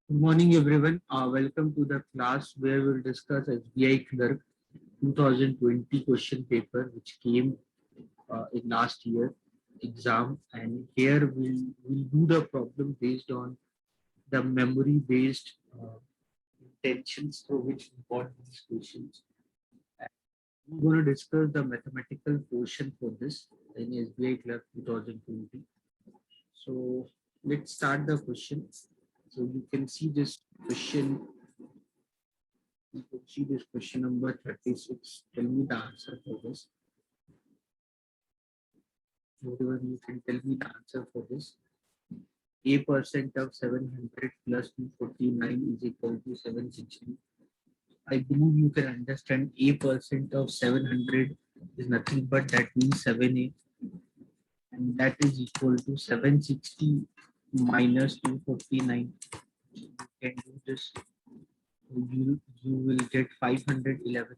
Good morning, everyone. Welcome to the class where we'll discuss SBI Clerk 2020 question paper, which came in last year exam. And here we'll do the problem based on the memory-based intentions through which we got these questions. And we're going to discuss the mathematical portion for this in SBI Clerk 2020. So let's start the question. So you can see this question. You can see this question number 36. Tell me the answer for this. Everyone, you can tell me the answer for this. A% of 700 plus 249 is equal to 760. I believe you can understand A% of 700 is nothing but that means 7A, and that is equal to 760 minus 249. You can do this. You will get 511.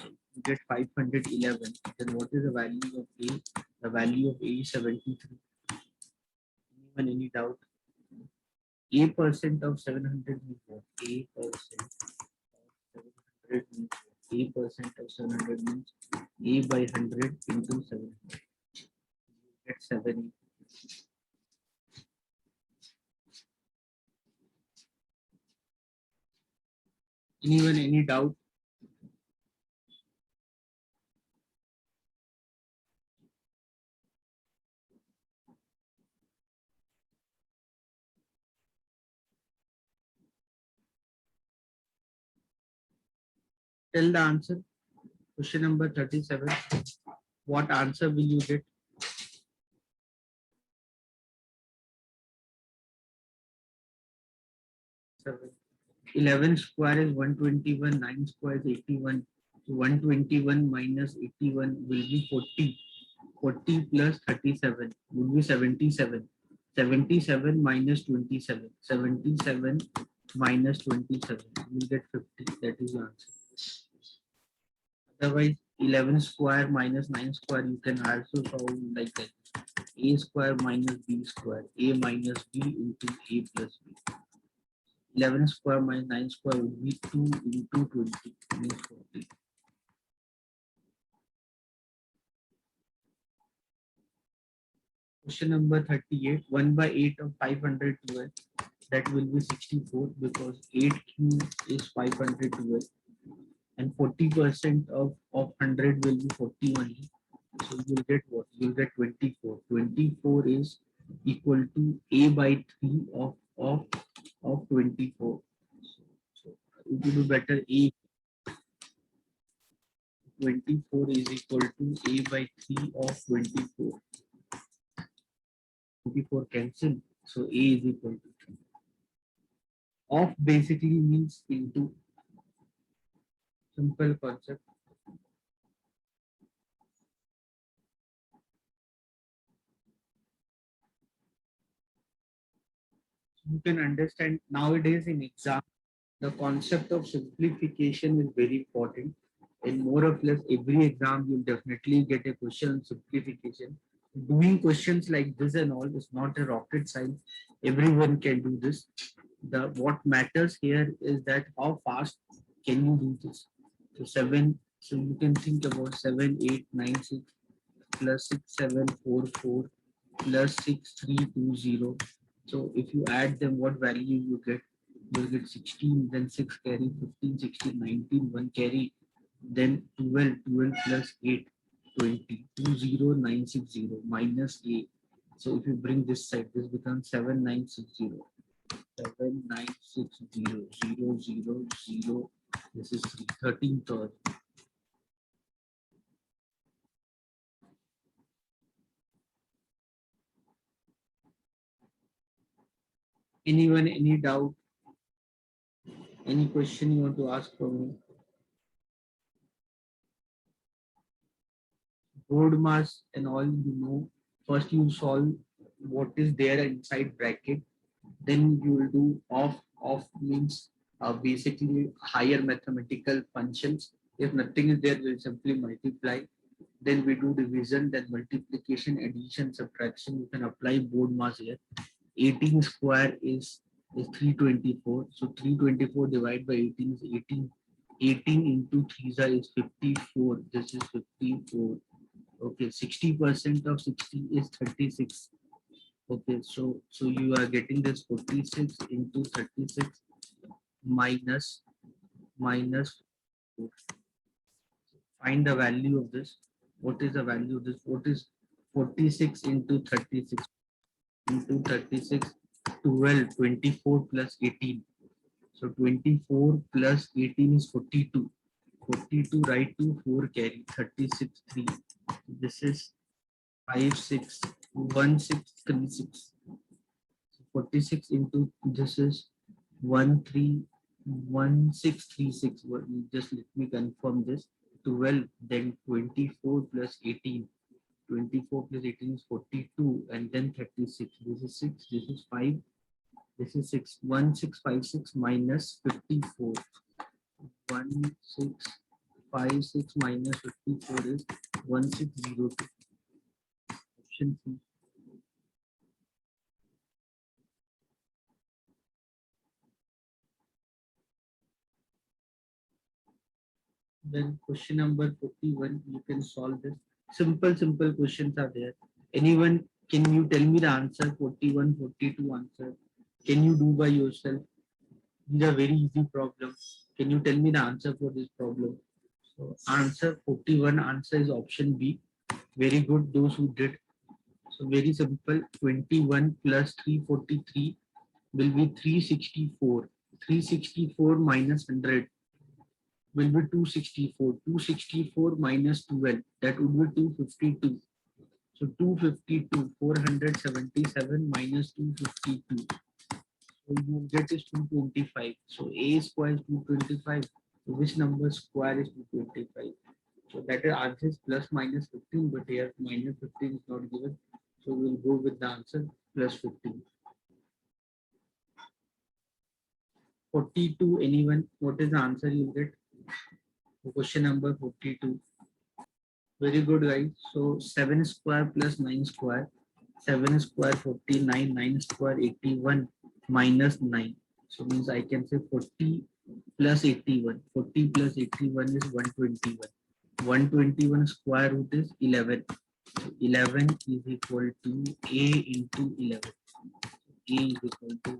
You get 511. Then what is the value of A? The value of A is 73. Anyone, any doubt? A% of 700 means what? A% of 700 means what? A% of 700 means A by 100 into 700. You get 7. Anyone, any doubt? Tell the answer. Question number 37. What answer will you get? 11 square is 121, 9 square is 81. So 121 minus 81 will be 40. 40 plus 37 will be 77. 77 minus 27. 77 minus 27 will get 50. That is the answer. Otherwise, 11 square minus 9 square, you can also solve like that. A square minus B square. A minus B into A plus B. 11 square minus 9 square would be 2 into 20 means 40. Question number 38. 1 by 8 of 512. That will be 64 because 8 cube is 512. And 40% of 100 will be 41. So you'll get what? You'll get 24. 24 is equal to A by 3 of 24. So it will be better A 24 is equal to A by 3 of 24. 24 cancel. So A is equal to 3. Of basically means into. Simple concept. You can understand nowadays in exam, the concept of simplification is very important. In more or less every exam, you'll definitely get a question on simplification. Doing questions like this and all is not a rocket science. Everyone can do this. The what matters here is that how fast can you do this. So 7. So you can think about 7, 8, 9, 6 plus 6, 7, 4, 4 plus 6, 3, 2, 0. So if you add them, what value you get? You'll get 16, then 6 carry, 15, 16, 19, 1 carry, then 12, 12 plus 8, 20, 20960 minus A. So if you bring this side, this becomes 7960. 7960, 0, 0, 0. This is 3, 13 third. Anyone, any doubt? Any question you want to ask for me? Board mass and all, you know, first you solve what is there inside bracket, then you will do off means basically higher mathematical functions. If nothing is there, we'll simply multiply. Then we do division, then multiplication, addition, subtraction. You can apply board mass here. 18 square is is 324. So 324 divided by 18 is 18. 18 into 3 is 54. This is 54. Okay, 60% of 60 is 36. Okay, so you are getting this 46 into 36 minus minus 4. Find the value of this. What is the value of this? What is 46 into 36 into 36? 12, 24 plus 18. So 24 plus 18 is 42. 42 right to 4 carry 36 3. This is 5 6 1 6 3 6. 46 into this is 1 3 1 6 3 6. Just let me confirm this. 12, then 24 plus 18. 24 plus 18 is 42, and then 36. This is 6, this is 5, this is 6. 1 6 5 6 minus 54. 1 6 5 6 minus 54 is 1602. Option C. Then question number 41, you can solve this. Simple questions are there. Anyone, can you tell me the answer? 41, 42 answer. Can you do by yourself? These are very easy problems. Can you tell me the answer for this problem? So answer 41, answer is option B. Very good, those who did. So very simple. 21 plus 343 will be 364. 364 minus 100 will be 264. 264 minus 12, that would be 252. So 252, 477 minus 252. So you get is 225. So A square is 225. So which number square is 225? So that is answer is plus minus 15, but here minus 15 is not given. So we'll go with the answer plus 15. 42, anyone? What is the answer you get? Question number 42. Very good, guys. So 7 square plus 9 square. 7 square 49, 9 square 81 minus 9. So means I can say 40 plus 81. 40 plus 81 is 121. 121 square root is 11. So 11 is equal to A into 11. A is equal to 1.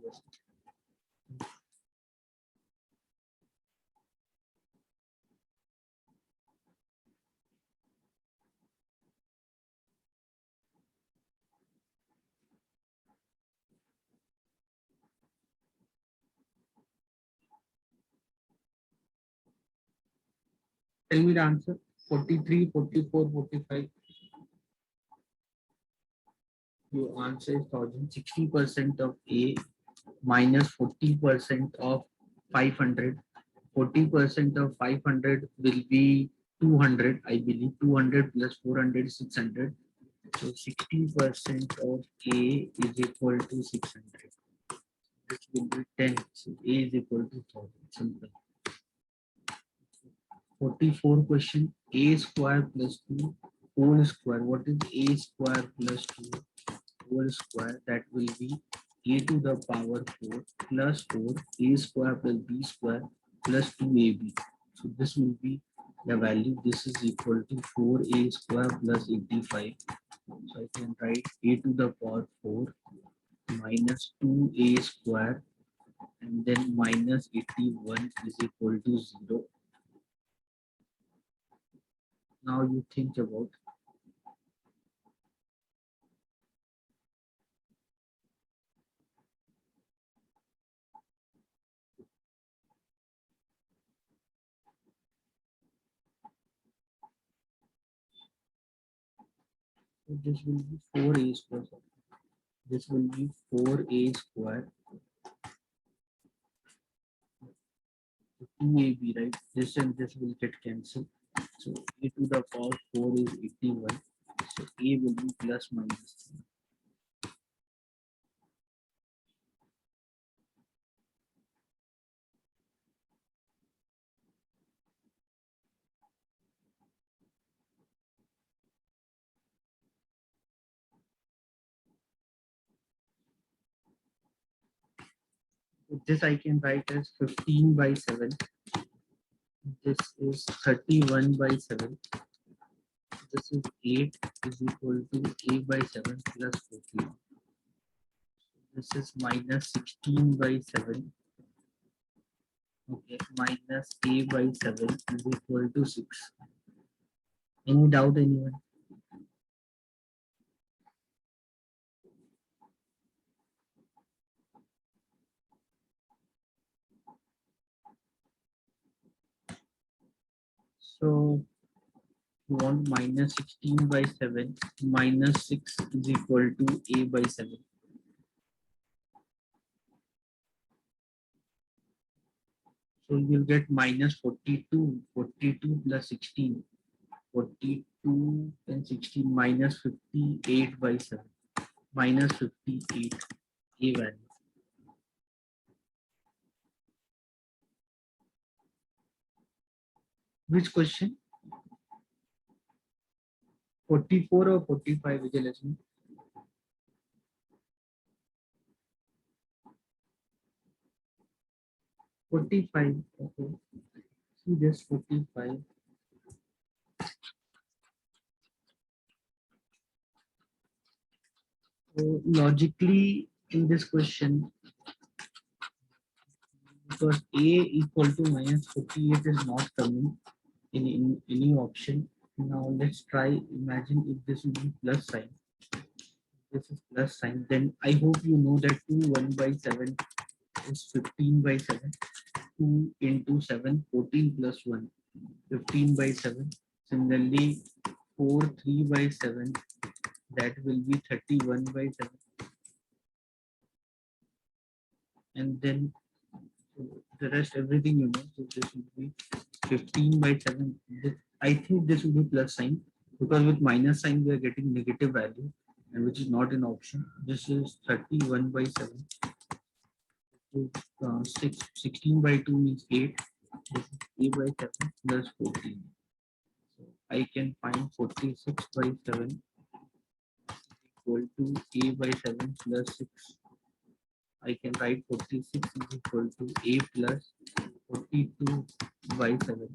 Tell me the answer. 43, 44, 45. Your answer is 1000. 60% of A minus 40% of 500. 40% of 500 will be 200, I believe. 200 plus 400 is 600. So 60% of A is equal to 600. This will be 10. So A is equal to 1000. Simple. 44 question. A square plus 2 whole square. What is A square plus 2 whole square? That will be A to the power 4 plus 4. A square plus B square plus 2AB. So this will be the value. This is equal to 4A square plus 85. So I can write A to the power 4 minus 2A square and then minus 81 is equal to 0. Now you think about. So this will be 4A square. This will be 4A square 2AB, right? This and this will get cancelled. So A to the power 4 is 81. So A will be plus minus 3. This I can write as 15 by 7. This is 31 by 7. This is 8 is equal to a by 7 plus 14. This is minus 16 by 7. Okay, minus a by 7 is equal to 6. Any doubt, anyone? So you want minus 16 by 7 minus 6 is equal to a by 7. So you'll get minus 42, 42 plus 16, 42 and 16 minus 58 by 7, minus 58, a value. Which question? 44 or 45, Vijayalakshmi? 45, okay. See this 45. So logically in this question, because a equal to minus 48 is not coming in any option. Now let's try, imagine if this would be plus sign. This is plus sign, then I hope you know that 2 1 by 7 is 15 by 7. 2 into 7, 14 plus 1, 15 by 7. Similarly, 4 3 by 7, that will be 31 by 7. And then the rest everything you know. So this would be 15 by 7. I think this would be plus sign, because with minus sign we are getting negative value, and which is not an option. This is 31 by 7. So, 16 by 2 means 8. This is a by 7 plus 14. So I can find 46 by 7 equal to a by 7 plus 6. I can write 46 is equal to a plus 42 by 7.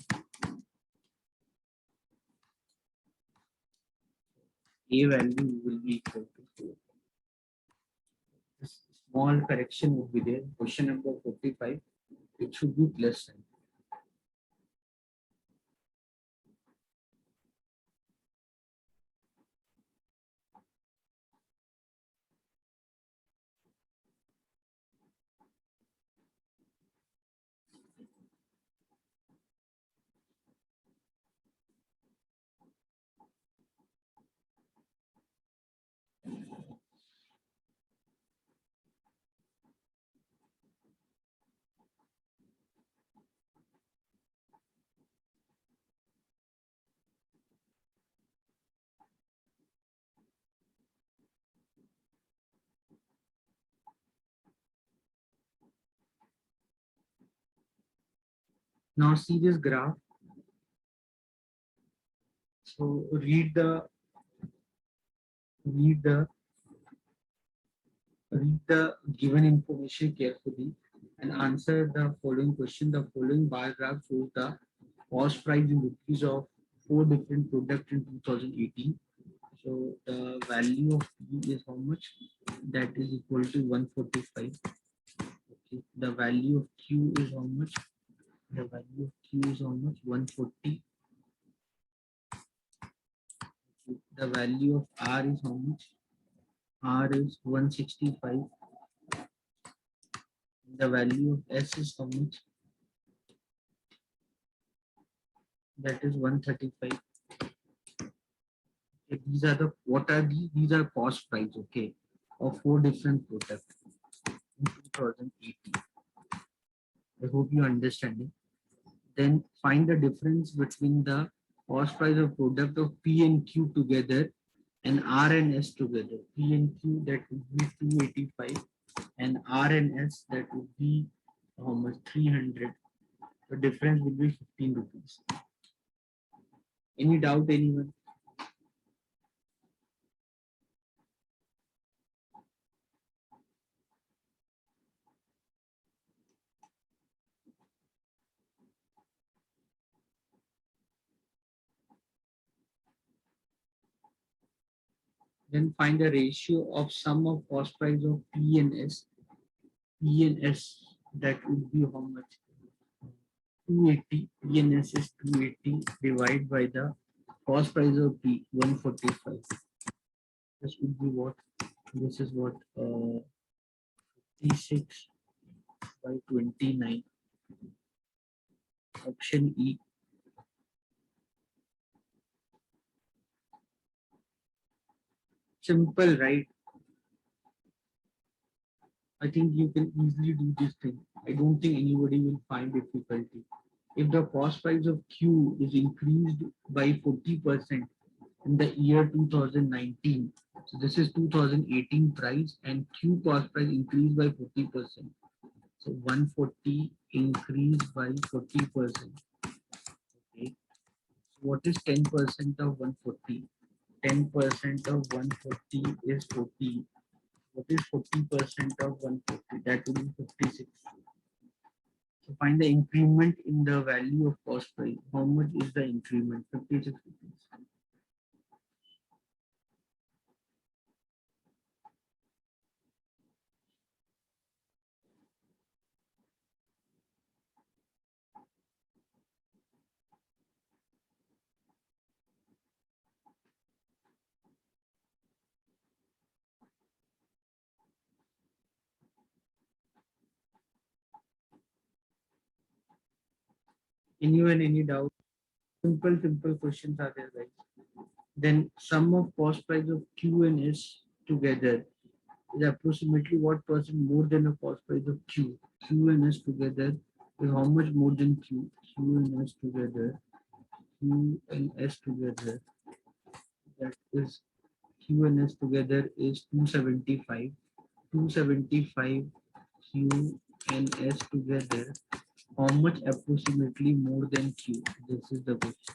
A value will be equal to 4. This small correction would be there. Question number 45, it should be plus sign. Now see this graph. So read the read the given information carefully and answer the following question. The following bar graph shows the cost price in rupees of 4 different products in 2018. So the value of P is how much? That is equal to 145. Okay. The value of Q is how much? The value of Q is how much? 140. The value of R is how much? R is 165. The value of S is how much? That is 135. Okay, these are the what are these? These are cost price, okay, of 4 different products in 2018. I hope you understand it. Then find the difference between the cost price of product of P and Q together and R and S together. P and Q, that would be 285, and R and S, that would be how much? 300. The difference would be 15 rupees. Any doubt, anyone? Then find the ratio of sum of cost price of P and S. P and S, that would be how much? 280. P and S is 280 divided by the cost price of P, 145. This would be what? This is what? 36 by 29. Option E. Simple, right? I think you can easily do this thing. I don't think anybody will find difficulty. If the cost price of Q is increased by 40% in the year 2019, so this is 2018 price and Q cost price increased by 40%. So 140 increased by 40%. Okay. So what is 10% of 140? 10% of 140 is 40. What is 40% of 140? That would be 56. So find the increment in the value of cost price. How much is the increment? 56 rupees. Anyone, any doubt? Simple questions are there, guys. Then sum of cost price of Q and S together is approximately what percent more than the cost price of Q. Q and S together is how much more than Q? Q and S together. Q and S together. That is Q and S together is 275. 275 Q and S together. How much approximately more than Q? This is the question.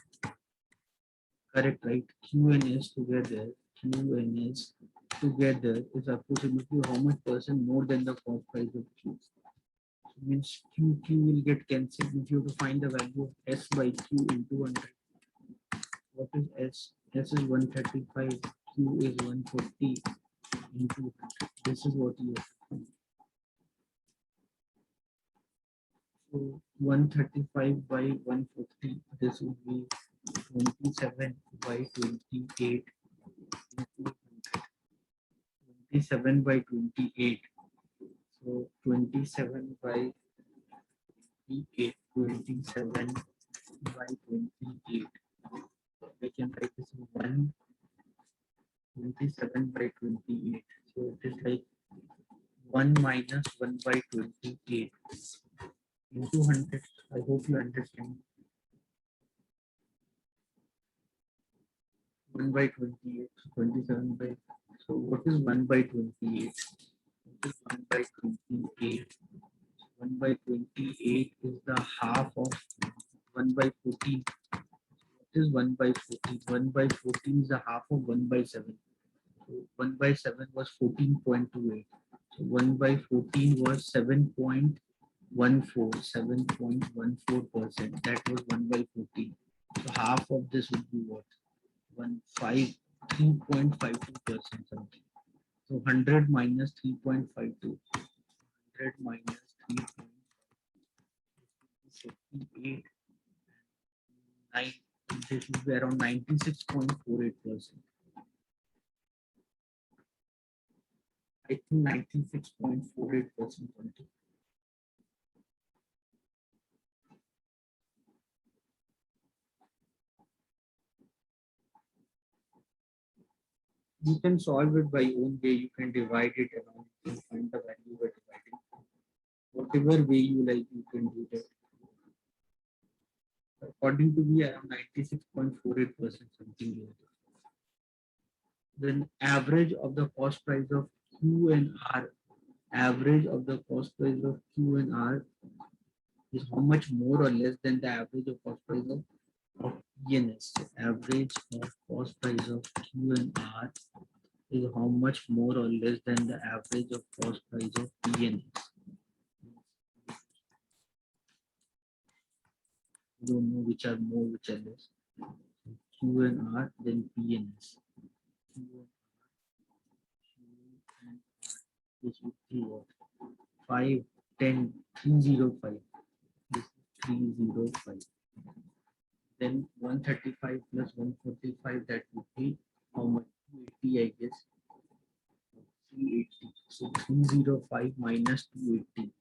Correct, right? Q and S together. Q and S together is approximately how much percent more than the cost price of Q. So means Q will get cancelled if you have to find the value of S by Q into 100. What is S? S is 135. Q is 140 into 100. This is what you have to find. So 135 by 140. This would be 27 by 28 into 27 by 28. So 27 by 28. 27 by 28. We can write this in 27 by 28. So it is like 1 minus 1 by 28 into 100. I hope you understand. 1 by 28. 27 by. So what is 1 by 28? What is 1 by 28? 1 by 28 is the half of 1 by 14. What is 1 by 14? 1 by 14 is the half of 1 by 7. So 1 by 7 was 14.28. So 1 by 14 was 7.14. 7.14%. That was 1 by 14. So half of this would be what? 3.52% something. So 100 minus 3.52. 100 minus 3.58. 9. This would be around 96.48%. I think 96.48%. You can solve it by own way. You can divide it around. You can find the value by dividing. Whatever way you like, you can do that. According to me, around 96.48% something like that. Then average of the cost price of Q and R. Average of the cost price of Q and R is how much more or less than the average of cost price of PNS. Average of cost price of Q and R is how much more or less than the average of cost price of PNS. You don't know which are more, which are less. Q and R, then PNS. This would be what? 5, 10, 305. This is 305. Then 135 plus 145, that would be how much? 280, I guess. 380. So 305 minus 280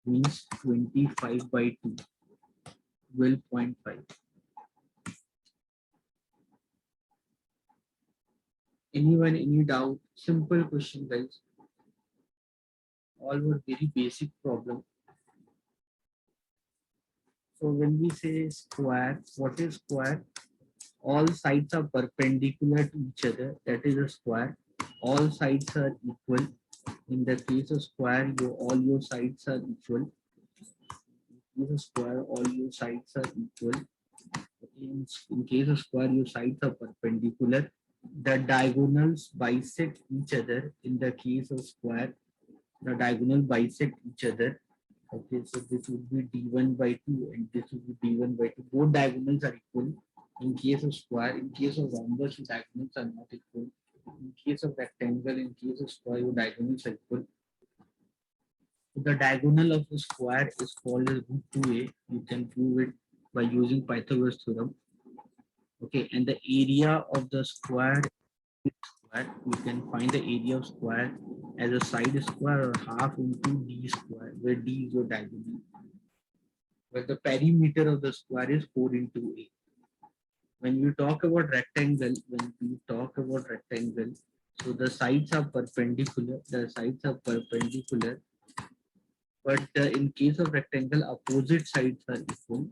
means 25 by 2, 12.5. Anyone, any doubt? Simple question, guys. All were very basic problem. So when we say square, what is square? All sides are perpendicular to each other. That is a square. All sides are equal. In the case of square, all your sides are equal. In case of square, all your sides are equal. In case of square, your sides are perpendicular. The diagonals bisect each other. In the case of square, the diagonal bisect each other. Okay, so this would be d1 by 2 and this would be d1 by 2. Both diagonals are equal. In case of square, in case of rhombus, diagonals are not equal. In case of rectangle, in case of square, your diagonals are equal. So the diagonal of a square is called as root 2a. You can prove it by using Pythagoras theorem. Okay, and the area of the square is square. You can find the area of square as a side square or half into d square, where d is your diagonal. Where the perimeter of the square is 4 into a. When we talk about rectangle, so the sides are perpendicular. But in case of rectangle, opposite sides are equal.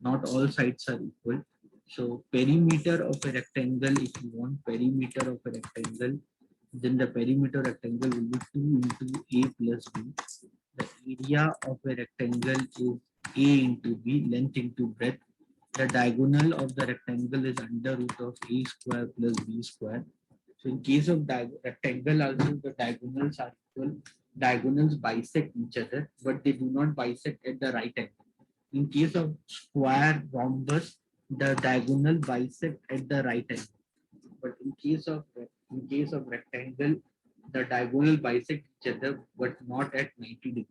Not all sides are equal. So perimeter of a rectangle, if you want perimeter of a rectangle, then the perimeter rectangle will be 2 into a plus b. The area of a rectangle is a into b, length into breadth. The diagonal of the rectangle is under root of a square plus b square. So in case of rectangle also, the diagonals are equal. Diagonals bisect each other, but they do not bisect at the right angle. In case of square, rhombus, the diagonal bisect at the right angle. But in case of rectangle, the diagonal bisect each other, but not at 90 degrees.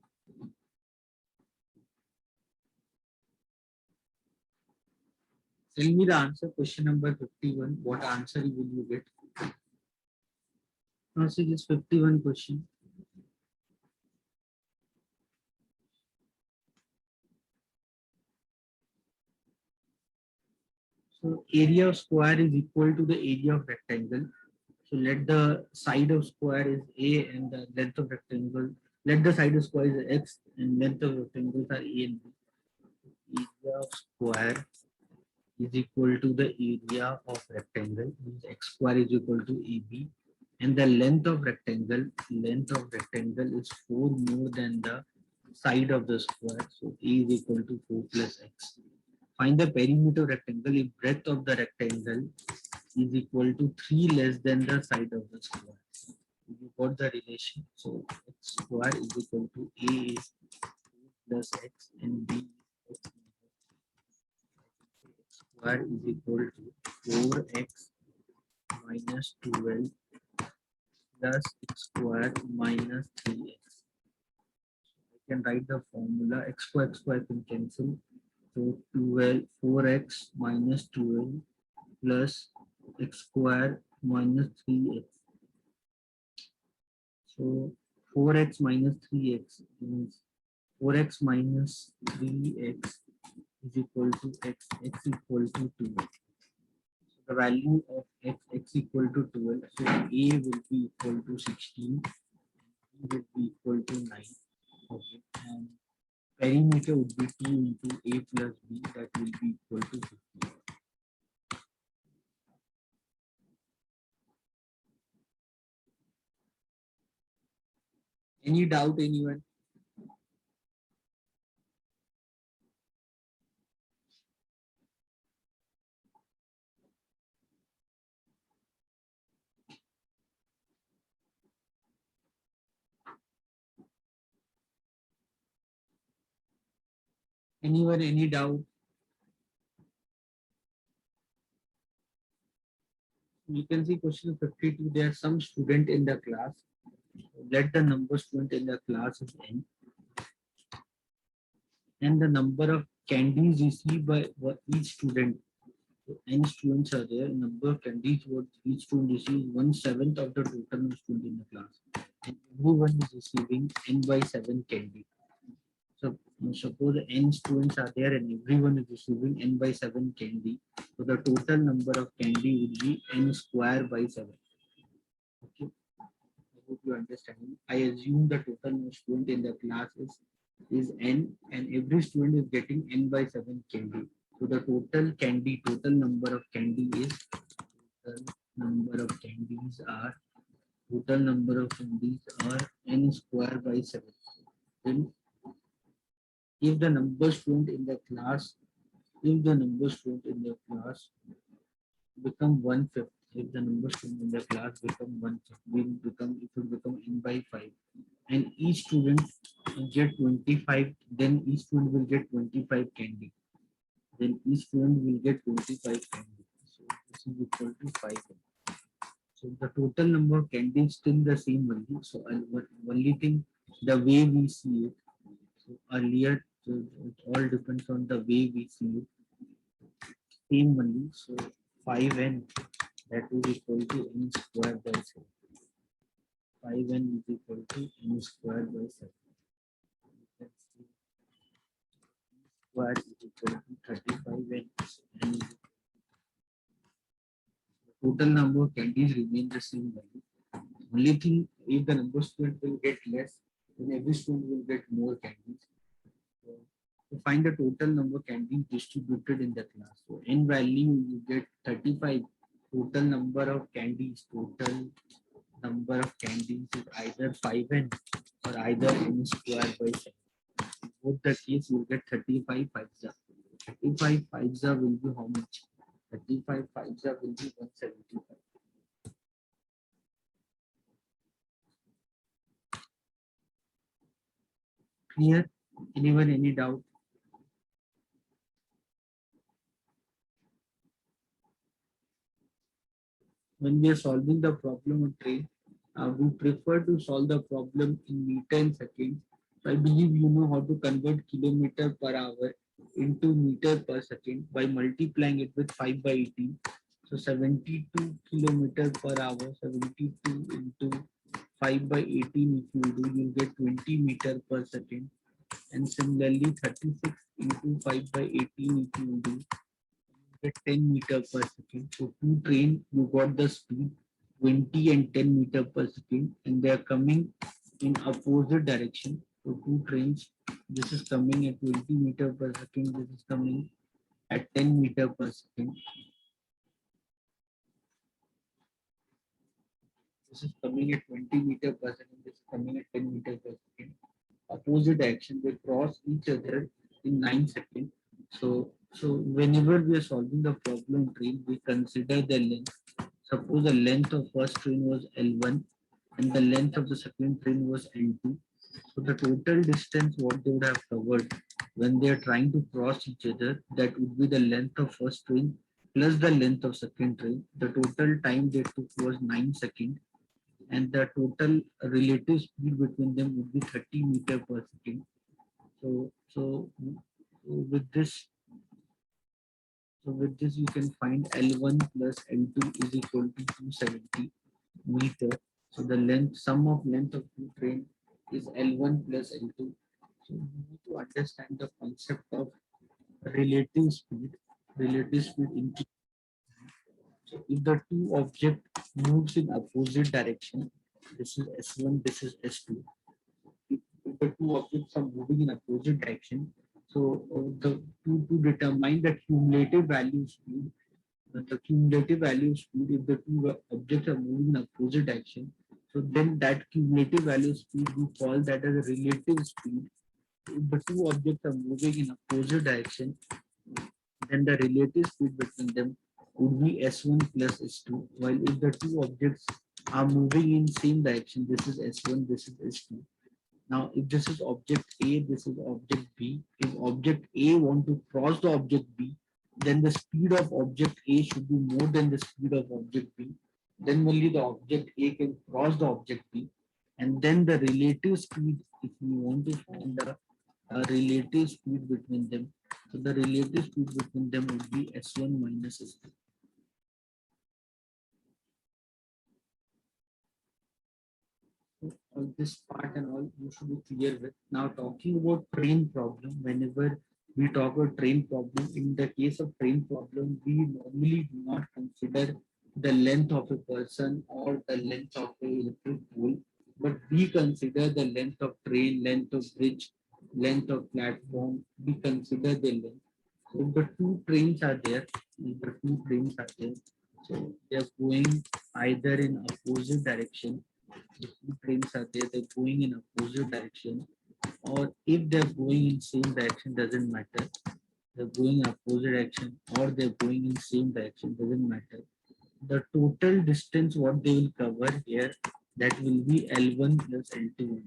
Tell me the answer. Question number 51. What answer will you get? Now see this 51 question. So area of square is equal to the area of rectangle. So let the side of square is a and the length of rectangle. Let the side of square is x and length of rectangles are a and b. Area of square is equal to the area of rectangle. Means x square is equal to ab, and the length of rectangle is 4 more than the side of the square. So a is equal to 4 plus x. Find the perimeter rectangle if breadth of the rectangle is equal to 3 less than the side of the square. You got the relation. So x square is equal to a is 2 plus x and b is x square is equal to 4x minus 12 plus x square minus 3x. I can write the formula. X square can cancel. So 12, 4x minus 12 plus x square minus 3x. So 4x minus 3x means 4x minus 3x is equal to x equal to 2. So the value of x equal to 12. So a will be equal to 16, b will be equal to 9. Okay, and perimeter would be 2 into a plus b, that will be equal to 50. Any doubt, anyone? Anyone, any doubt? You can see question 52. There are some student in the class. Let the number student in the class is n, and the number of candies received by each student. So n students are there. Number of candies what each student receives 1/7 of the total of student in the class, and everyone is receiving n by 7 candy. So suppose n students are there and everyone is receiving n by 7 candy. So the total number of candy would be n square by 7. Okay. I hope you understand. I assume the total number of student in the class is n, and every student is getting n by 7 candy. So the total number of candy is total number of candies are total number of candies are n square by 7. Then if the number student in the class if the number student in the class become 1/5, if the number student in the class become 1/5, it will become n by 5, and each student will get 25, then each student will get 25 candy. Then each student will get 25 candy. So this is equal to 5. So the total number of candy is still the same only. So only thing, the way we see it. So earlier, so it all depends on the way we see it. Same only. So 5n, that is equal to n square by 7. 5n is equal to n square by 7. Square is equal to 35n, and total number of candies remain the same value. Only thing, if the number of students will get less, then every student will get more candies. So, to find the total number of candies distributed in the class. So n value you get 35. Total number of candies, total number of candies is either 5n or either n square by 7. Both the case you will get 35 5s. 35 5s will be how much? 35 5s will be 175. Clear? Anyone, any doubt? When we are solving the problem of train, we prefer to solve the problem in meter and seconds. So I believe you know how to convert kilometer per hour into meter per second by multiplying it with 5 by 18. So 72 kilometer per hour, 72 into 5 by 18, if you do, you get 20 meter per second. And similarly, 36 into 5 by 18, if you do, get 10 meter per second. So two train, you got the speed 20 and 10 meter per second, and they are coming in opposite direction. So two trains, this is coming at 20 meter per second, this is coming at 10 meter per second. This is coming at 20 meter per second, this is coming at 10 meter per second. Opposite direction, they cross each other in 9 seconds. So whenever we are solving the problem train, we consider the length. Suppose the length of first train was L1 and the length of the second train was L2. So the total distance what they would have covered when they are trying to cross each other, that would be the length of first train plus the length of second train. The total time they took was 9 seconds, and the total relative speed between them would be 30 meter per second. So with this, you can find L1 plus L2 is equal to 270 meter. So the length, sum of length of two train is L1 plus L2. So you need to understand the concept of relative speed. Relative speed in, so if the two object moves in opposite direction, this is S1, this is S2. If the two objects are moving in opposite direction, so to determine the cumulative value speed, the cumulative value speed, if the two objects are moving in opposite direction, so then that cumulative value speed we call that as a relative speed. If the two objects are moving in opposite direction, then the relative speed between them would be S1 plus S2. While if the two objects are moving in same direction, this is S1, this is S2. Now, if this is object A, this is object B. If object A want to cross the object B, then the speed of object A should be more than the speed of object B. Then only the object A can cross the object B. and then the relative speed, if you want to find the relative speed between them, so the relative speed between them would be S1 minus S2. All this part and all you should be clear with. Now talking about train problem, whenever we talk about train problem, in the case of train problem, we normally do not consider the length of a person or the length of a electric pole, but we consider the length of train, length of bridge, length of platform, we consider the length. So if the two trains are there, if the two trains are there, so they are going either in opposite direction, the two trains are there, they're going in opposite direction, or if they're going in same direction, doesn't matter. They're going in opposite direction or they're going in same direction, doesn't matter. The total distance what they will cover here, that will be L1 plus L2.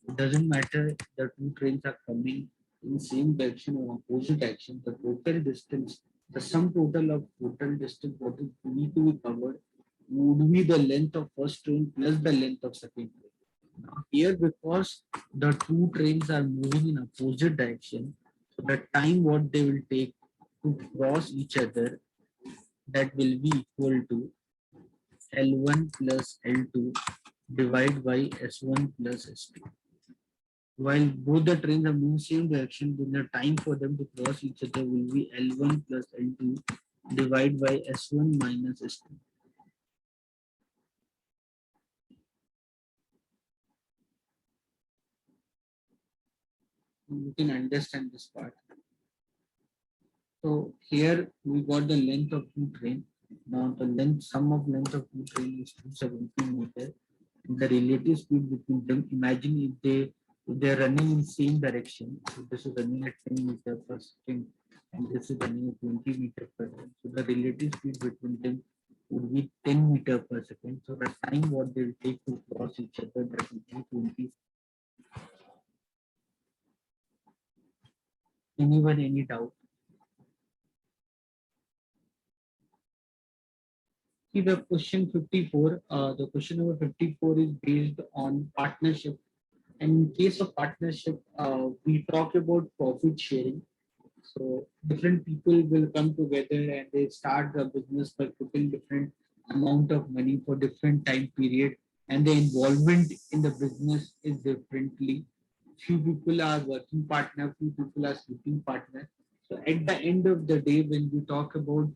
It doesn't matter the two trains are coming in same direction or opposite direction. The total distance, the sum total of total distance what is need to be covered would be the length of first train plus the length of second train. Now here, because the two trains are moving in opposite direction, so the time what they will take to cross each other, that will be equal to L1 plus L2 divided by S1 plus S2. While both the trains are moving same direction, then the time for them to cross each other will be L1 plus L2 divided by S1 minus S2. You can understand this part. So here we got the length of two train. Now the length, sum of length of two train is 270 meters. The relative speed between them, imagine if they're running in same direction. So this is running at 10 meters per second and this is running at 20 meters per second. So the relative speed between them would be 10 meters per second. So the time what they will take to cross each other, that will be 20. Anyone, any doubt? See the question 54, the question number 54 is based on partnership. And in case of partnership, we talk about profit sharing. So different people will come together and they start the business by putting different amount of money for different time period, and the involvement in the business is differently. Few people are working partner, few people are sleeping partner. So at the end of the day, when we talk about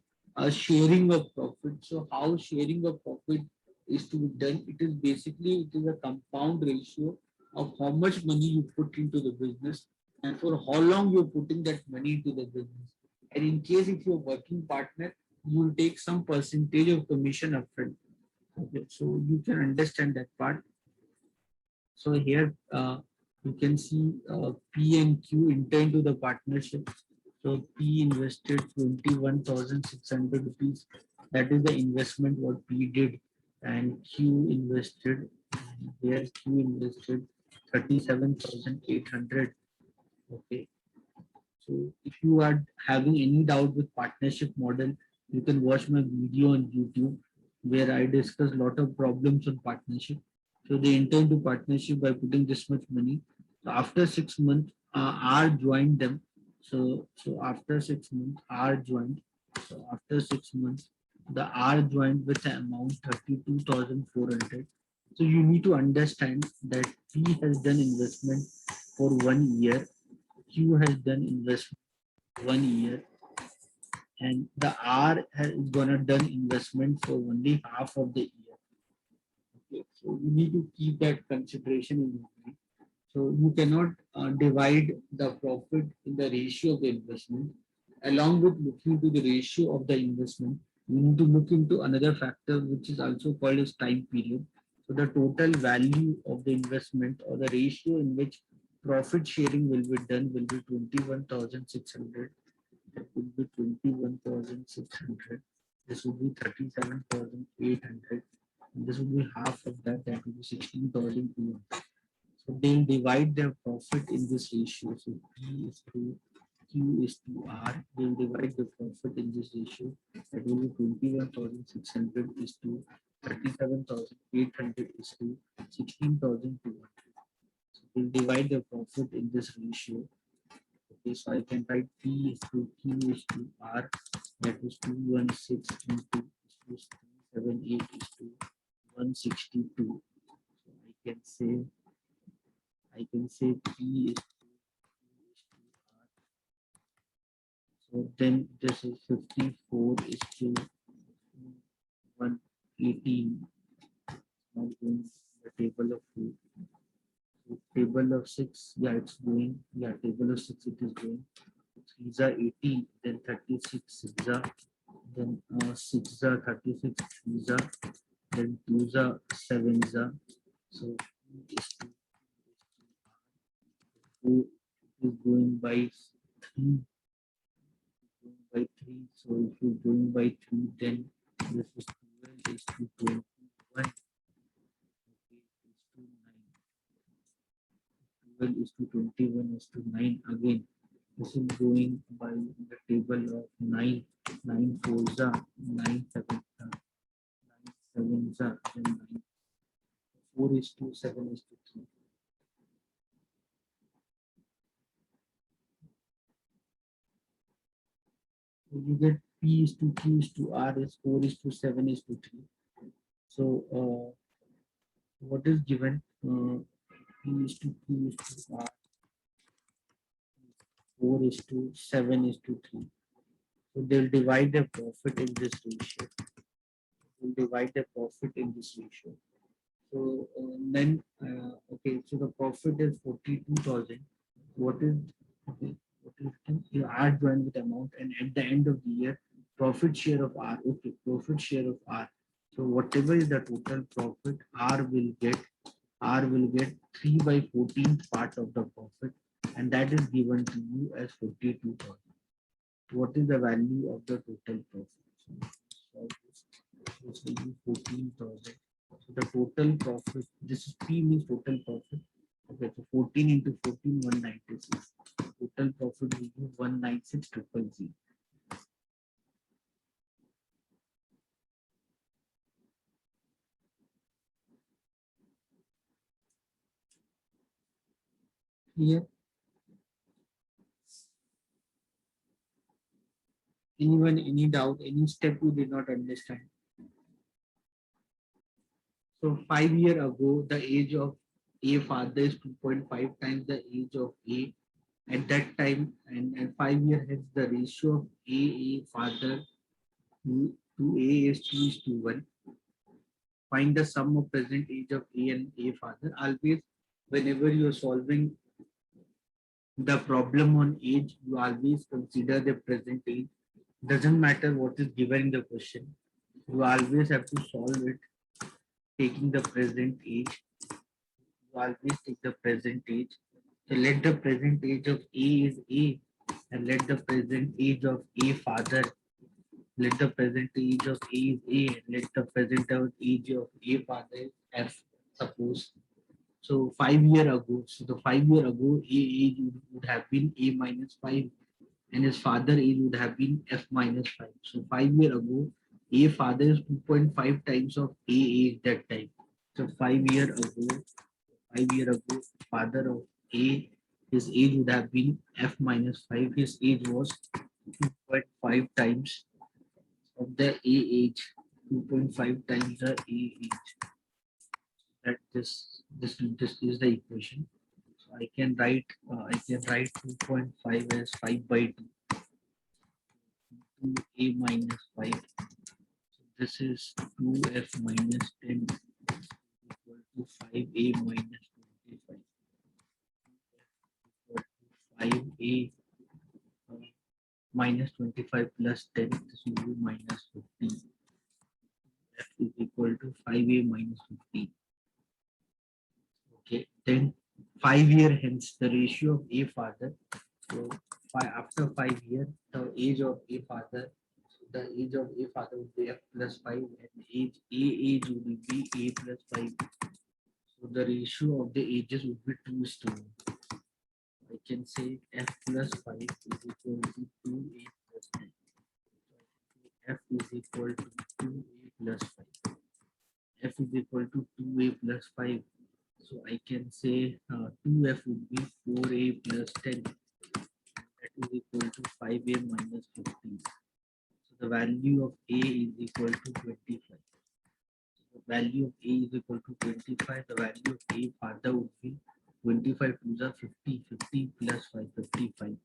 sharing of profit, so how sharing of profit is to be done, it is basically it is a compound ratio of how much money you put into the business and for how long you're putting that money into the business. And in case if you're working partner, you will take some percentage of commission upfront. Okay, so you can understand that part. So here you can see P and Q enter into the partnership. So P invested 21,600 rupees. That is the investment what P did, and Q invested. Here Q invested 37,800. Okay. So if you are having any doubt with partnership model, you can watch my video on YouTube where I discuss a lot of problems on partnership. So they enter into partnership by putting this much money. So after 6 months, R joined them. So after 6 months, R joined. So after 6 months, the R joined with the amount 32,400. So you need to understand that P has done investment for 1 year, Q has done investment 1 year, and the R has gonna done investment for only half of the year. Okay, so you need to keep that consideration in mind. So you cannot divide the profit in the ratio of the investment. Along with looking to the ratio of the investment, you need to look into another factor which is also called as time period. So the total value of the investment or the ratio in which profit sharing will be done will be 21,600. That would be 21,600. This would be 37,800. This would be half of that, that would be 16,200. So they'll divide their profit in this ratio. So P is to Q is to R. They'll divide the profit in this ratio. That will be 21,600 is to 37,800 is to 16,200. So we'll divide the profit in this ratio. Okay, so I can write P is to Q is to R, that is 216 into is to 378 is to 162. So I can say P is to R. So then this is 54 is to 118. Now going the table of 4. So table of 6, yeah, it's going. Yeah, table of 6 it is going. 3s are 18, then 36 6s are, then 6s are 36 3s are, then 2s are 7s are. So is 2 is going by 3, going by 3. So if you're going by 3, then this is 12 is to 21. Okay, is to 9. 12 is to 21 is to 9 again. This is going by the table of 9. 9 fours are 9 sevens are 9 sevens are, then 9 4 is to 7 is to 3. So you get P is to Q is to R is 4 is to 7 is to 3. So what is given? P is to Q is to R, 4 is to 7 is to 3. So they'll divide the profit in this ratio. They'll divide the profit in this ratio. So then, okay, so the profit is 42,000. What is, okay, what is it? You add join with amount, and at the end of the year, profit share of R. Okay, profit share of R. So whatever is the total profit, R will get 3 by 14th part of the profit, and that is given to you as 42,000. What is the value of the total profit? So this will be 14,000. So the total profit, this is P means total profit. Okay, so 14 into 14, 196. Total profit will be 196,000. Here, anyone, any doubt, any step you did not understand? So 5 years ago, the age of A father is 2.5 times the age of A at that time, and 5 years hence the ratio of A father to A is 2 is to 1. Find the sum of present age of A and A father. Always, whenever you are solving the problem on age, you always consider the present age. Doesn't matter what is given in the question. You always have to solve it taking the present age. You always take the present age. So let the present age of A is A, and let the present age of A father. Let the present age of A is A, and let the present age of A father is F. Suppose. So 5 years ago, so the 5 years ago, A age would have been A minus 5, and his father age would have been F minus 5. So 5 years ago, A father is 2.5 times of A age that time. So 5 years ago, father of A, his age would have been F minus 5. His age was 2.5 times of the A age, 2.5 times the A age. That this is the equation. So I can write 2.5 as 5 by 2 to A minus 5. So this is 2F minus 10 equal to 5A minus 25. 5A minus 25 plus 10, this will be minus 15. F is equal to 5A minus 15. Okay, then 5 year hence the ratio of A father. So after 5 years, the age of A father, the age of A father would be F plus 5, and age would be A plus 5. So the ratio of the ages would be 2 is to 1. I can say F plus 5 is equal to 2A plus 10. F is equal to 2A plus 5. f is equal to 2a plus 5. So I can say 2f would be 4a plus 10. That is equal to 5a minus 15. So the value of a is equal to 25. The value of a is equal to 25. The value of a further would be 25 to the 50. 50 plus 5, 55.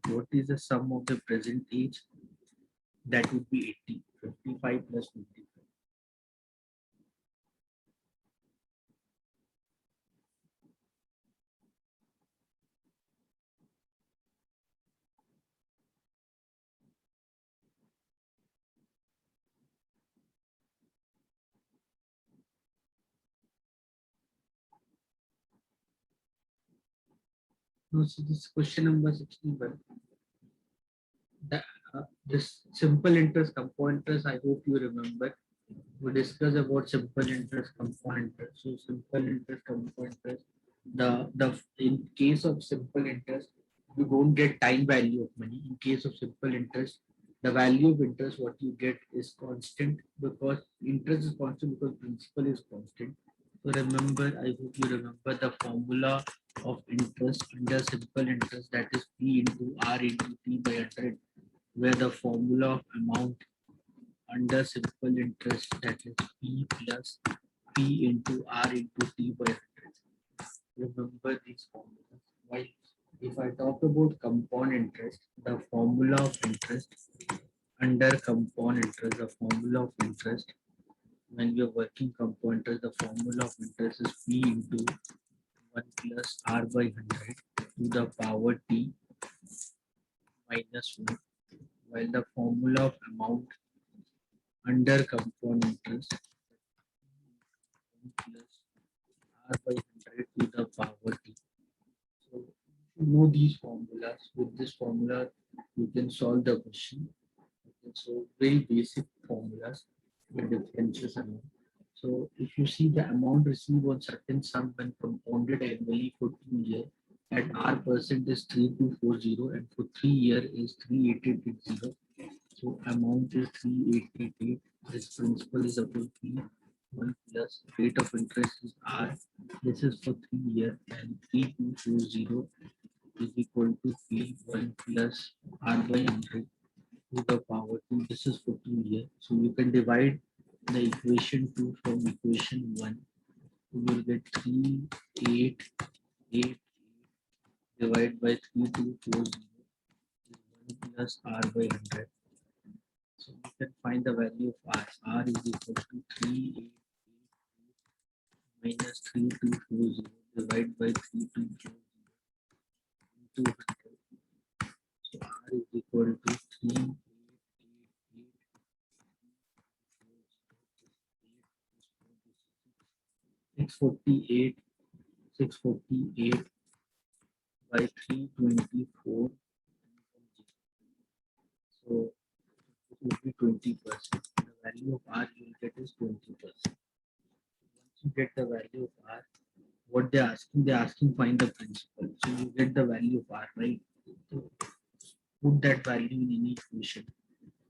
What is the sum of the present age? That would be 80. 55 plus 55. No, so this question number 61. The, this simple interest, compound interest, I hope you remember. We discussed about simple interest, compound interest. So simple interest, compound interest. The in case of simple interest, you don't get time value of money. In case of simple interest, the value of interest what you get is constant because interest is constant because principal is constant. So remember, I hope you remember the formula of interest under simple interest, that is P into R into T by 100, where the formula of amount under simple interest, that is P plus P into R into T by 100. Remember these formulas. While if I talk about compound interest, the formula of interest under compound interest, the formula of interest when you're working compound interest, the formula of interest is P into 1 plus R by 100 to the power T minus 1, while the formula of amount under compound interest 1 plus R by 100 to the power T. So you know these formulas. With this formula, you can solve the question. Okay, so very basic formulas with differentials and all. So if you see the amount received on certain sum when compounded annually for 2 years at R% is 3240 and for 3 year is 3880. So amount is 3888. This principal is about P 1 plus rate of interest is R. This is for 3 year and 3240 is equal to P1 plus R by 100 to the power 2. This is for 2 years. So you can divide the equation 2 from equation 1. You will get 3888 divided by 3240 is 1 plus R by 100. So you can find the value of R. R is equal to 388 minus 3240 divided by 3240 into 100. So R is equal to 648 648 by 324. So it will be 20%. The value of R you will get is 20%. Once you get the value of R, what they're asking find the principal. So you get the value of R, right? So put that value in any equation.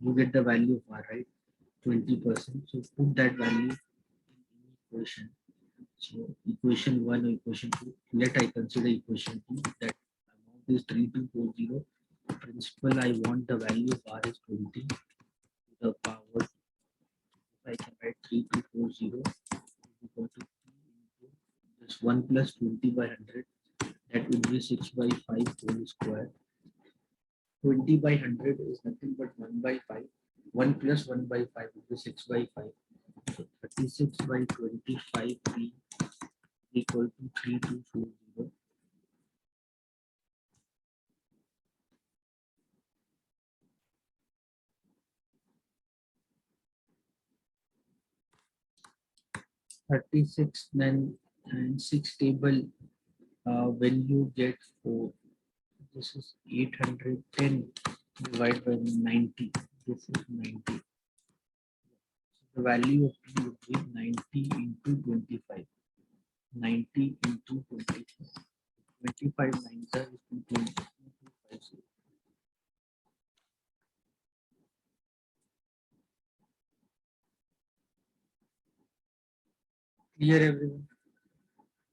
You get the value of R, right? 20%. So put that value in any equation. So equation 1 or equation 2. Let I consider equation 2, that amount is 3240. Principal I want the value of R is 20 to the power. I can write 3240 is equal to P into this 1 plus 20 by 100. That would be 6 by 5 whole square. 20 by 100 is nothing but 1 by 5. 1 plus 1 by 5 would be 6 by 5. So 36 by 25 P equal to 3240. 36 then and 6 table, when you get 4, this is 810 divided by 90. This is 90. So the value of P would be 90 into 25. 90 into 25. 25 nines are equal to 250. Clear everyone?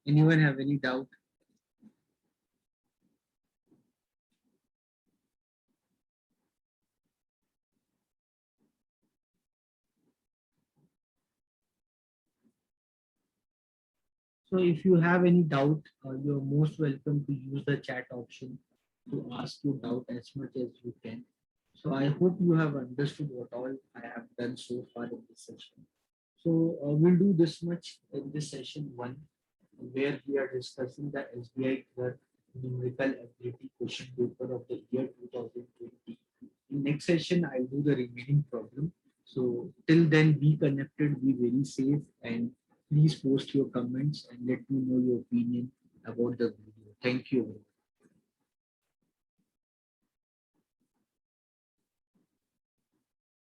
Anyone have any doubt? So if you have any doubt, you're most welcome to use the chat option to ask your doubt as much as you can. So I hope you have understood what all I have done so far in this session. So we'll do this much in this session one, where we are discussing the SBI Clerk numerical ability question paper of the year 2020. In next session, I'll do the remaining problem. So till then, be connected, be very safe, and please post your comments and let me know your opinion about the video. Thank you.